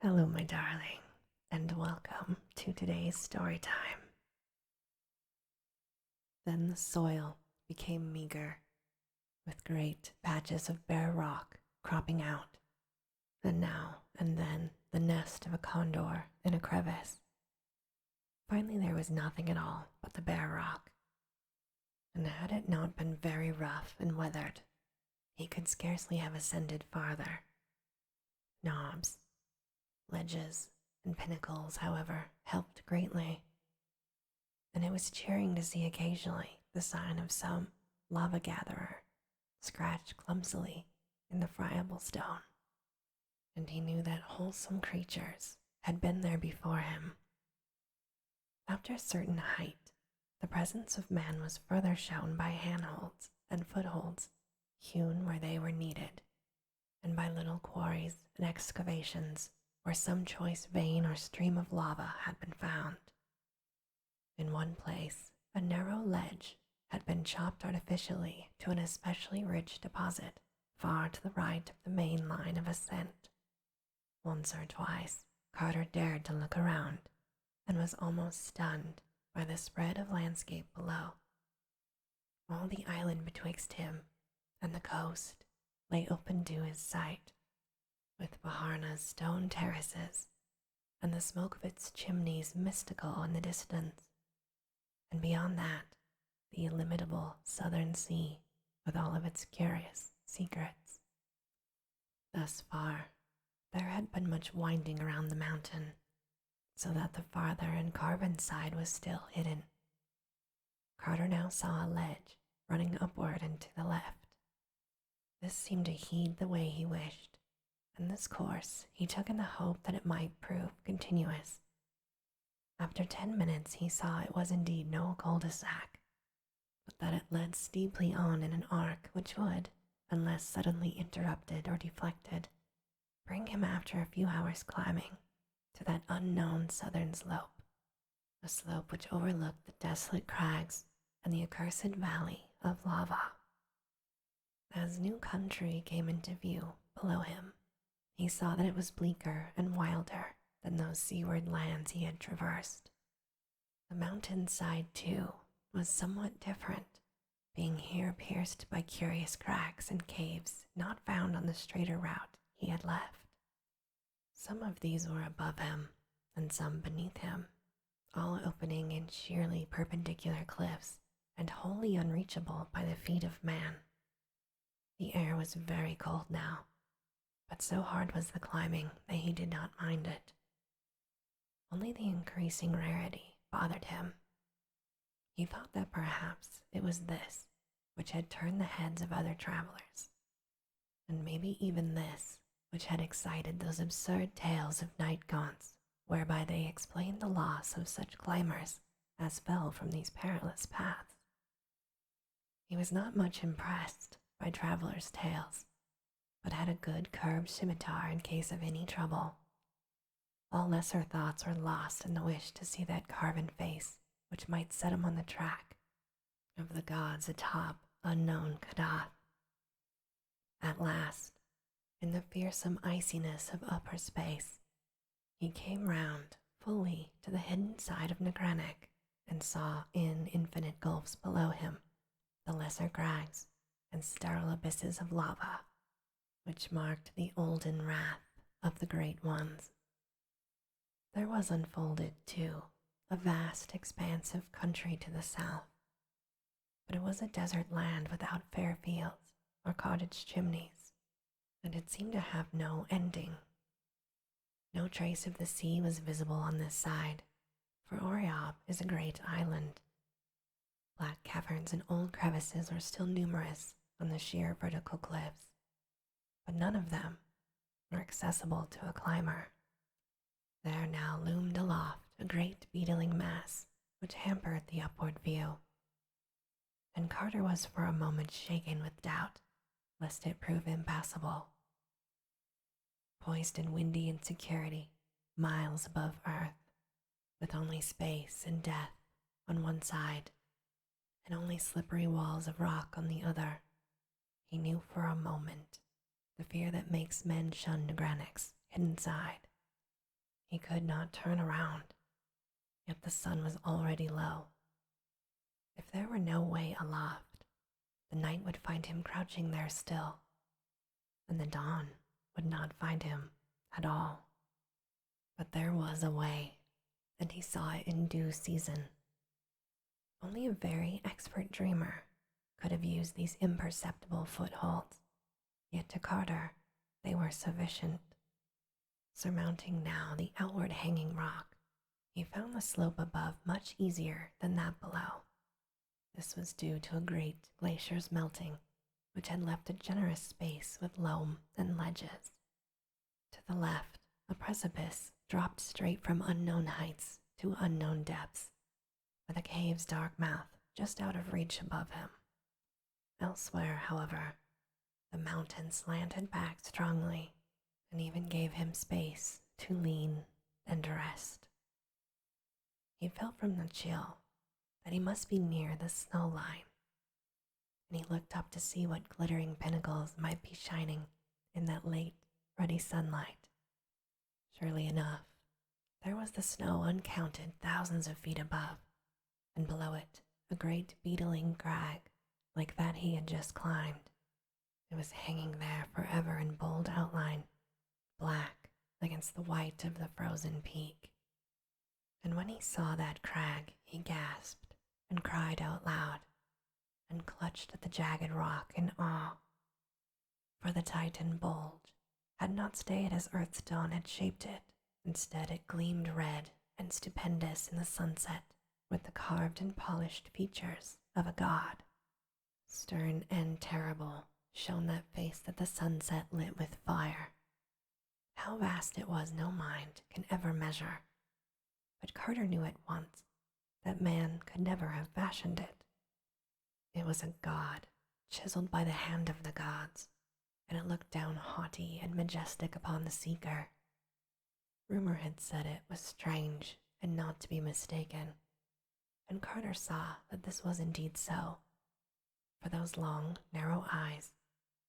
Hello, my darling, and welcome to today's story time. Then the soil became meager, with great patches of bare rock cropping out, and now and then the nest of a condor in a crevice. Finally, there was nothing at all but the bare rock, and had it not been very rough and weathered, he could scarcely have ascended farther. Knobs, ledges, and pinnacles, however, helped greatly, and it was cheering to see occasionally the sign of some lava gatherer scratched clumsily in the friable stone, and he knew that wholesome creatures had been there before him. After a certain height, the presence of man was further shown by handholds and footholds hewn where they were needed, and by little quarries and excavations where some choice vein or stream of lava had been found. In one place, a narrow ledge had been chopped artificially to an especially rich deposit far to the right of the main line of ascent. Once or twice, Carter dared to look around and was almost stunned by the spread of landscape below. All the island betwixt him and the coast lay open to his sight, with Baharna's stone terraces and the smoke of its chimneys mystical in the distance, and beyond that, the illimitable southern sea with all of its curious secrets. Thus far, there had been much winding around the mountain, so that the farther and carven side was still hidden. Carter now saw a ledge running upward and to the left. This seemed to heed the way he wished, and this course he took in the hope that it might prove continuous. After 10 minutes he saw it was indeed no cul-de-sac, but that it led steeply on in an arc which would, unless suddenly interrupted or deflected, bring him after a few hours climbing to that unknown southern slope, a slope which overlooked the desolate crags and the accursed valley of lava. As new country came into view below him, he saw that it was bleaker and wilder than those seaward lands he had traversed. The mountainside, too, was somewhat different, being here pierced by curious cracks and caves not found on the straighter route he had left. Some of these were above him, and some beneath him, all opening in sheerly perpendicular cliffs and wholly unreachable by the feet of man. The air was very cold now, but so hard was the climbing that he did not mind it. Only the increasing rarity bothered him. He thought that perhaps it was this which had turned the heads of other travelers, and maybe even this which had excited those absurd tales of night gaunts whereby they explained the loss of such climbers as fell from these perilous paths. He was not much impressed by travelers' tales, but had a good curved scimitar in case of any trouble. All lesser thoughts were lost in the wish to see that carven face which might set him on the track of the gods atop unknown Kadath. At last, in the fearsome iciness of upper space, he came round fully to the hidden side of Nyarlathotep and saw in infinite gulfs below him the lesser crags and sterile abysses of lava, which marked the olden wrath of the great ones. There was unfolded, too, a vast expanse of country to the south, but it was a desert land without fair fields or cottage chimneys, and it seemed to have no ending. No trace of the sea was visible on this side, for Oriob is a great island. Black caverns and old crevices were still numerous on the sheer vertical cliffs, but none of them were accessible to a climber. There now loomed aloft a great beetling mass which hampered the upward view, and Carter was for a moment shaken with doubt lest it prove impassable. Poised in windy insecurity, miles above earth, with only space and death on one side, and only slippery walls of rock on the other, he knew for a moment the fear that makes men shun Nyarlathotep's hidden side He could not turn around, yet the sun was already low. If there were no way aloft, the night would find him crouching there still, and the dawn would not find him at all. But there was a way, and he saw it in due season. Only a very expert dreamer could have used these imperceptible footholds, yet to Carter they were sufficient. Surmounting now the outward hanging rock, he found the slope above much easier than that below. This was due to a great glacier's melting, which had left a generous space with loam and ledges. To the left, a precipice dropped straight from unknown heights to unknown depths, with a cave's dark mouth just out of reach above him. Elsewhere, however, the mountain slanted back strongly and even gave him space to lean and rest. He felt from the chill that he must be near the snow line, and he looked up to see what glittering pinnacles might be shining in that late, ruddy sunlight. Surely enough, there was the snow uncounted thousands of feet above, and below it a great beetling crag like that he had just climbed. It was hanging there forever in bold outline, black against the white of the frozen peak. And when he saw that crag, he gasped and cried out loud and clutched at the jagged rock in awe. For the Titan bulge had not stayed as Earth's dawn had shaped it. Instead, it gleamed red and stupendous in the sunset with the carved and polished features of a god. Stern and terrible shone that face that the sunset lit with fire. How vast it was no mind can ever measure, but Carter knew at once that man could never have fashioned it. It was a god, chiseled by the hand of the gods, and it looked down haughty and majestic upon the seeker. Rumor had said it was strange and not to be mistaken, and Carter saw that this was indeed so, for those long, narrow eyes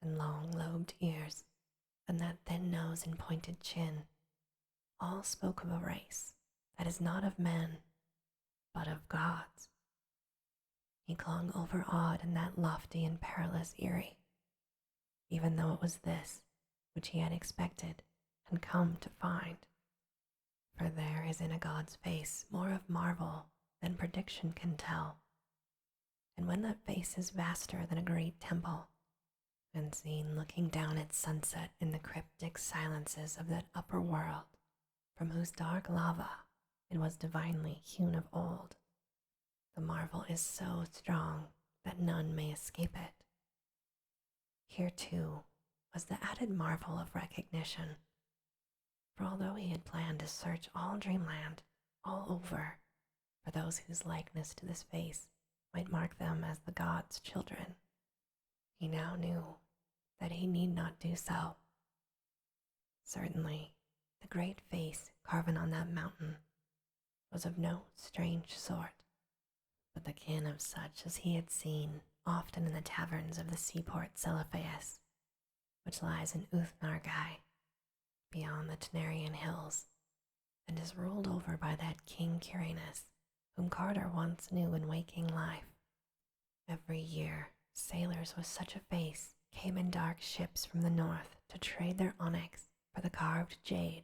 and long lobed ears and that thin nose and pointed chin all spoke of a race that is not of men, but of gods. He clung overawed in that lofty and perilous eyrie, even though it was this which he had expected and come to find. For there is in a god's face more of marvel than prediction can tell. And when that face is vaster than a great temple, and seen looking down at sunset in the cryptic silences of that upper world, from whose dark lava it was divinely hewn of old, the marvel is so strong that none may escape it. Here, too, was the added marvel of recognition, for although he had planned to search all Dreamland, all over, for those whose likeness to this face might mark them as the gods' children, he now knew that he need not do so. Certainly, the great face carven on that mountain was of no strange sort, but the kin of such as he had seen often in the taverns of the seaport Celophaeus, which lies in Ulthar beyond the Tenarian hills, and is ruled over by that King Kuranes, whom Carter once knew in waking life. Every year, sailors with such a face came in dark ships from the north to trade their onyx for the carved jade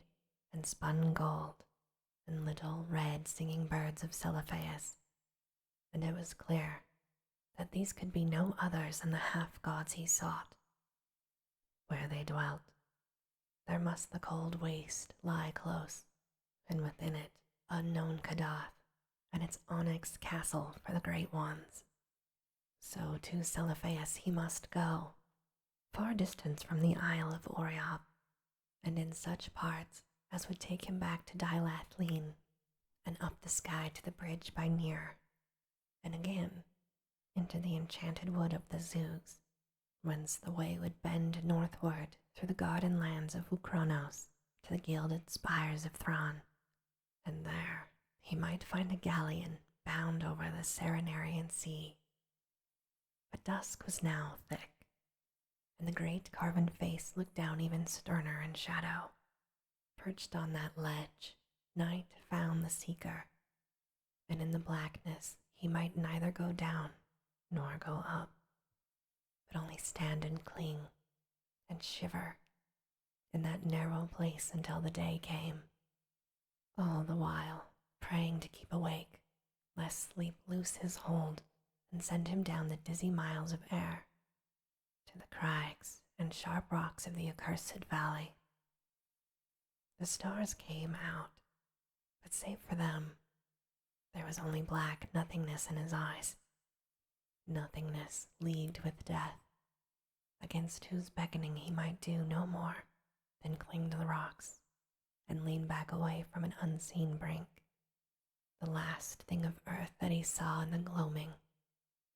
and spun gold and little red singing birds of Celophaeus, and it was clear that these could be no others than the half-gods he sought. Where they dwelt, there must the cold waste lie close, and within it unknown Kadath and its onyx castle for the great ones. So to Celophaeus he must go, far distant from the Isle of Oriob, and in such parts as would take him back to Nyarlathotep, and up the sky to the bridge by Nyr, and again into the enchanted wood of the Zoogs, whence the way would bend northward through the garden lands of Kuranes to the gilded spires of Thrawn, and there he might find a galleon bound over the Serenarian Sea. But dusk was now thick, and the great carven face looked down even sterner in shadow. Perched on that ledge night found the seeker, and in the blackness he might neither go down nor go up, but only stand and cling and shiver in that narrow place until the day came, all the while praying to keep awake, lest sleep loose his hold and send him down the dizzy miles of air to the crags and sharp rocks of the accursed valley. The stars came out, but save for them, there was only black nothingness in his eyes, nothingness leagued with death, against whose beckoning he might do no more than cling to the rocks and lean back away from an unseen brink. The last thing of earth that he saw in the gloaming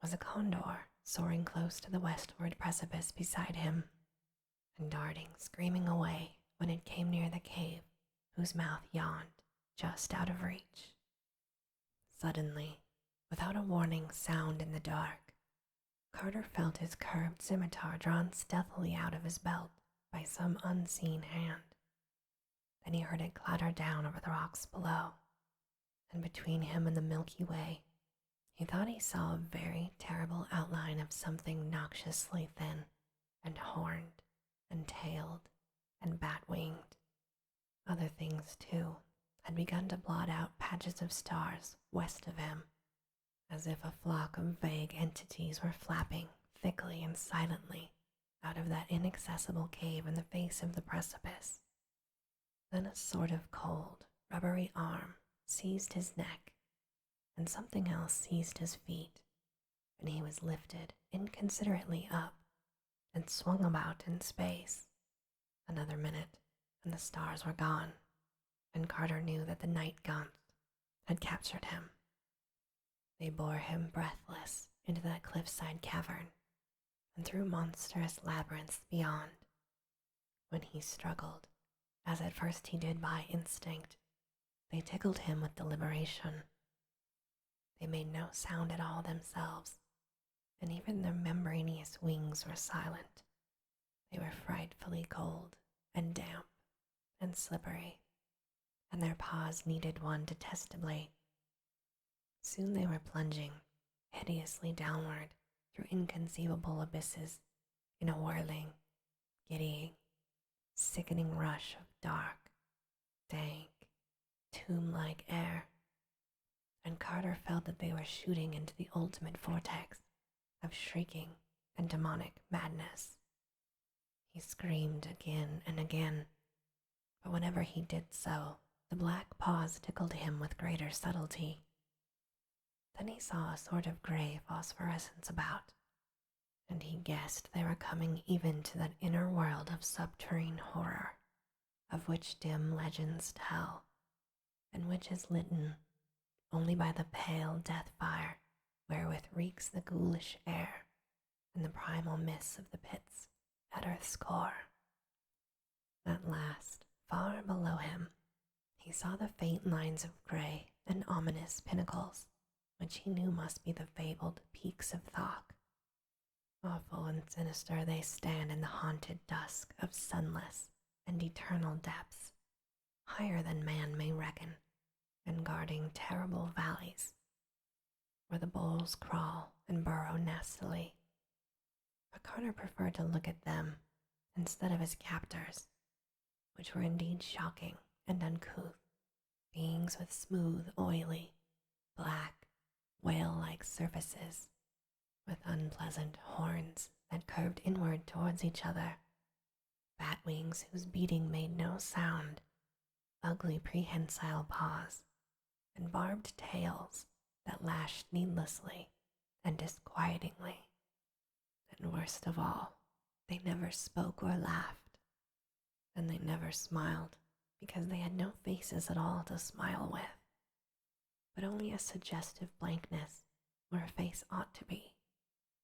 was a condor soaring close to the westward precipice beside him, and darting screaming away when it came near the cave whose mouth yawned just out of reach. Suddenly, without a warning sound in the dark, Carter felt his curved scimitar drawn stealthily out of his belt by some unseen hand. Then he heard it clatter down over the rocks below, and between him and the Milky Way, he thought he saw a very terrible outline of something noxiously thin and horned and tailed and bat-winged. Other things, too, had begun to blot out patches of stars west of him, as if a flock of vague entities were flapping thickly and silently out of that inaccessible cave in the face of the precipice. Then a sort of cold, rubbery arm seized his neck, and something else seized his feet, and he was lifted inconsiderately up and swung about in space. Another minute, and the stars were gone, and Carter knew that the night gaunt had captured him. They bore him breathless into that cliffside cavern and through monstrous labyrinths beyond. When he struggled, as at first he did by instinct, they tickled him with deliberation. They made no sound at all themselves, and even their membranous wings were silent. They were frightfully cold and damp and slippery, and their paws needed one detestably. Soon they were plunging hideously downward through inconceivable abysses in a whirling, giddying, sickening rush of dark, dank, tomb-like air, and Carter felt that they were shooting into the ultimate vortex of shrieking and demonic madness. He screamed again and again, but whenever he did so, the black paws tickled him with greater subtlety. Then he saw a sort of gray phosphorescence about, and he guessed they were coming even to that inner world of subterrane horror, of which dim legends tell, and which is litten only by the pale death fire wherewith reeks the ghoulish air and the primal mists of the pits at earth's core. At last, far below him, he saw the faint lines of gray and ominous pinnacles, which he knew must be the fabled peaks of Thok. Awful and sinister they stand in the haunted dusk of sunless and eternal depths, higher than man may reckon, and guarding terrible valleys, where the bulls crawl and burrow nastily. But Carter preferred to look at them instead of his captors, which were indeed shocking and uncouth, beings with smooth, oily, black, whale-like surfaces, with unpleasant horns that curved inward towards each other, bat wings whose beating made no sound, ugly prehensile paws, and barbed tails that lashed needlessly and disquietingly. And worst of all, they never spoke or laughed, and they never smiled because they had no faces at all to smile with, but only a suggestive blankness where a face ought to be.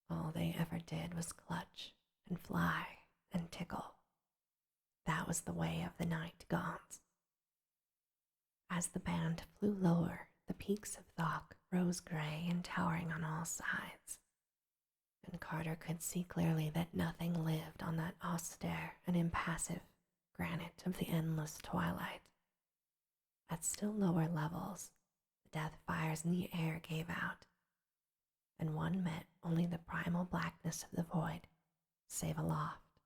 All they ever did was clutch and fly and tickle. That was the way of the night gaunts. As the band flew lower, the peaks of Thok rose gray and towering on all sides, and Carter could see clearly that nothing lived on that austere and impassive granite of the endless twilight. At still lower levels, the death fires in the air gave out, and one met only the primal blackness of the void, save aloft,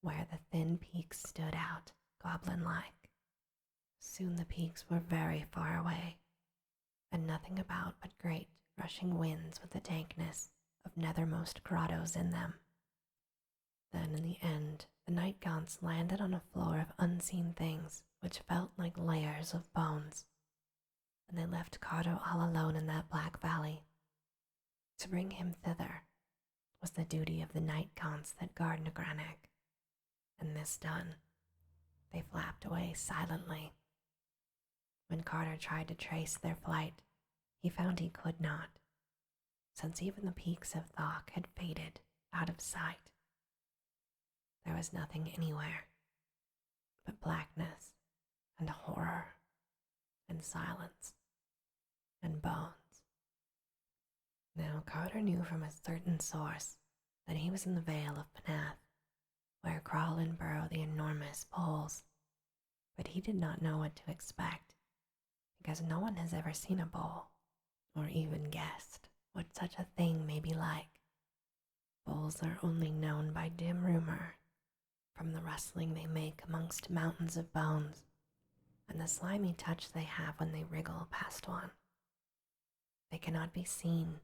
where the thin peaks stood out goblin-like. Soon the peaks were very far away, and nothing about but great rushing winds with the dankness of nethermost grottos in them. Then in the end, the night gaunts landed on a floor of unseen things which felt like layers of bones, and they left Carter all alone in that black valley. To bring him thither was the duty of the night gaunts that guard Nyarlathotep, and this done, they flapped away silently. When Carter tried to trace their flight, he found he could not, since even the peaks of Thok had faded out of sight. There was nothing anywhere but blackness and horror and silence and bones. Now Carter knew from a certain source that he was in the Vale of Kadath, where crawl and burrow the enormous poles, but he did not know what to expect, because no one has ever seen a bowl, or even guessed what such a thing may be like. Bowls are only known by dim rumor, from the rustling they make amongst mountains of bones, and the slimy touch they have when they wriggle past one. They cannot be seen,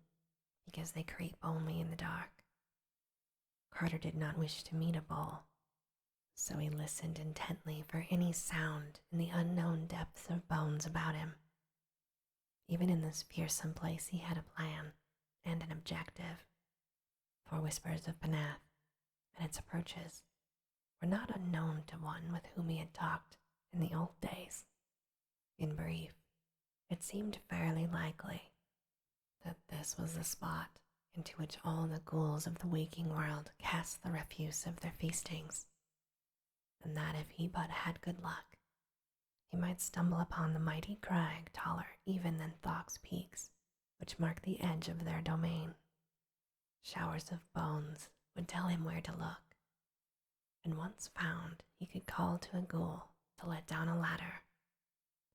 because they creep only in the dark. Carter did not wish to meet a bowl, so he listened intently for any sound in the unknown depths of bones about him. Even in this fearsome place he had a plan and an objective, for whispers of Kadath and its approaches were not unknown to one with whom he had talked in the old days. In brief, it seemed fairly likely that this was the spot into which all the ghouls of the waking world cast the refuse of their feastings, and that if he but had good luck, he might stumble upon the mighty crag taller even than Thok's peaks, which mark the edge of their domain. Showers of bones would tell him where to look, and once found, he could call to a ghoul to let down a ladder,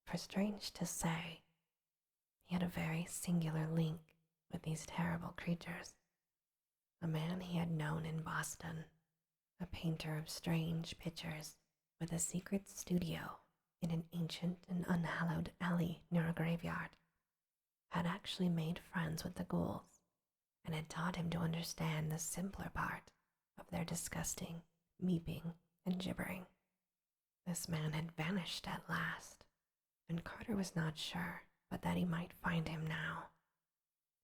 for strange to say, he had a very singular link with these terrible creatures. A man he had known in Boston, a painter of strange pictures with a secret studio in an ancient and unhallowed alley near a graveyard, had actually made friends with the ghouls and had taught him to understand the simpler part of their disgusting meeping and gibbering. This man had vanished at last, and Carter was not sure but that he might find him now,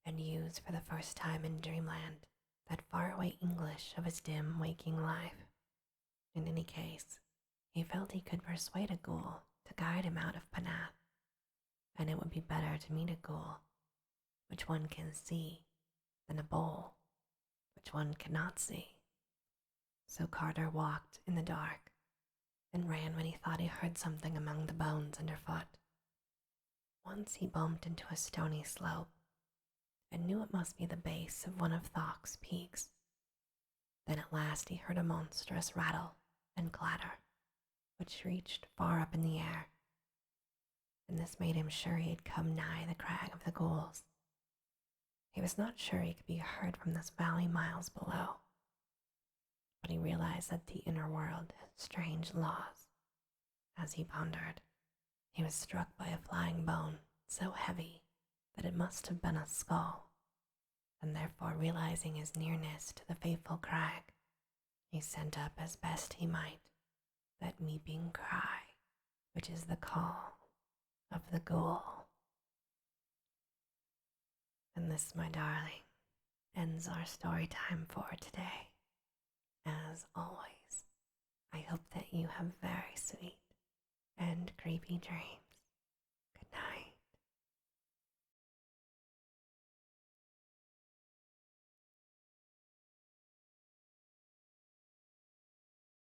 and use for the first time in Dreamland that faraway English of his dim waking life. In any case, he felt he could persuade a ghoul to guide him out of Kadath, and it would be better to meet a ghoul which one can see than a bowl which one cannot see. So Carter walked in the dark and ran when he thought he heard something among the bones underfoot. Once he bumped into a stony slope and knew it must be the base of one of Thok's peaks. Then at last he heard a monstrous rattle and clatter, which reached far up in the air, and this made him sure he had come nigh the crag of the ghouls. He was not sure he could be heard from this valley miles below, but he realized that the inner world had strange laws. As he pondered, he was struck by a flying bone so heavy that it must have been a skull, and therefore realizing his nearness to the fateful crag, he sent up as best he might that meeping cry, which is the call of the ghoul. And this, my darling, ends our story time for today. As always, I hope that you have very sweet and creepy dreams.